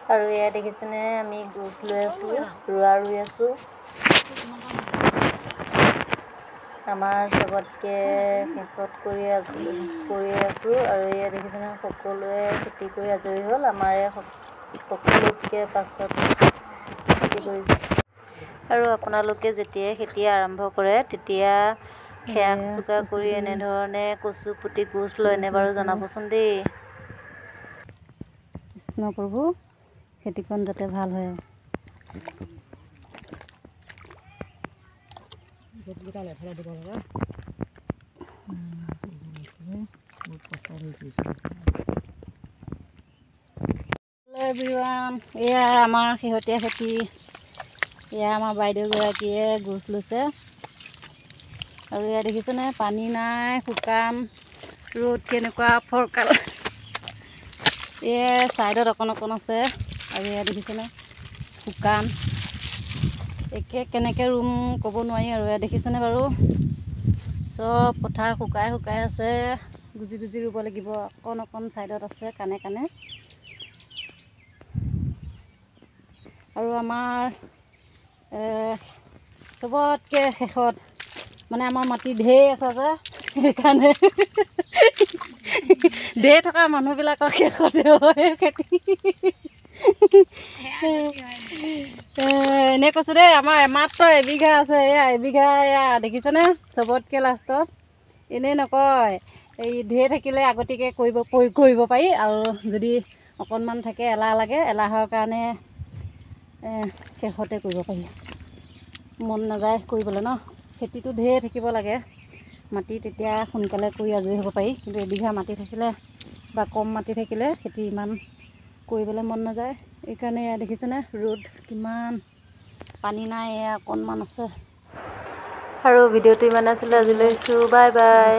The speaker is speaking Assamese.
আৰু এয়া দেখিছেনে আমি গোছ লৈ আছোঁ, ৰোৱা ৰুই আছোঁ। আমাৰ চবতকৈ শেষত কৰি আছোঁ আৰু এয়া দেখিছেনে সকলোৱে খেতি কৰি আজৰি হ'ল। আমাৰ সকলোতকৈ পাছত খেতি কৰিছে। আৰু আপোনালোকে যেতিয়াই খেতি আৰম্ভ কৰে তেতিয়া খেয়া চোকা কৰি এনেধৰণে কচু পুতি গোছ লয়নে বাৰু জনাবচোন দেই। কৃষ্ণ প্ৰভু, খেতিখন যাতে ভাল হয়। এভৰিৱান, এয়া আমাৰ শেহতীয়া খেতি। এয়া আমাৰ বাইদেউগৰাকীয়ে গোছ লৈছে আৰু এয়া দেখিছেনে পানী নাই, শুকান, ৰ'দ কেনেকুৱা ফৰকাল। এয়া ছাইডত অকণ অকণ আছে আৰু এয়া দেখিছেনে শুকান। কেনেকৈ ৰুম ক'ব নোৱাৰি আৰু এয়া দেখিছেনে বাৰু চব পথাৰ শুকাই শুকাই আছে। গুজি গুজি ৰুব লাগিব। অকণ অকণ ছাইডত আছে কাণে কাণে। আৰু আমাৰ চবতকৈ শেষত মানে আমাৰ মাটি ঢেৰ আছে যে সেইকাৰণে ঢেৰ থকা মানুহবিলাকৰ শেষতে হয় খেতি। এনেই কৈছোঁ দেই, আমাৰ মাত্ৰ এবিঘা আছে। এয়া এবিঘা এয়া দেখিছেনে চবতকৈ লাষ্টত। এনেই নকয়, এই ঢেৰ থাকিলে আগতীয়াকৈ কৰিব পাৰি আৰু যদি অকণমান থাকে এলাহ লাগে, এলাহৰ কাৰণে শেষতে কৰিব পাৰি। মন নাযায় কৰিবলৈ ন। খেতিটো ঢেৰ থাকিব লাগে মাটি, তেতিয়া সোনকালে কৰি আজৰি হ'ব পাৰি। কিন্তু এবিঘা মাটি থাকিলে বা কম মাটি থাকিলে খেতি ইমান কৰিবলৈ মন নাযায়। এইকাৰণে এয়া দেখিছেনে ৰ'দ কিমান, পানী নাই, এয়া অকণমান আছে। আৰু ভিডিঅ'টো ইমান আছিলে, আজি লৈছোঁ, বাই বাই।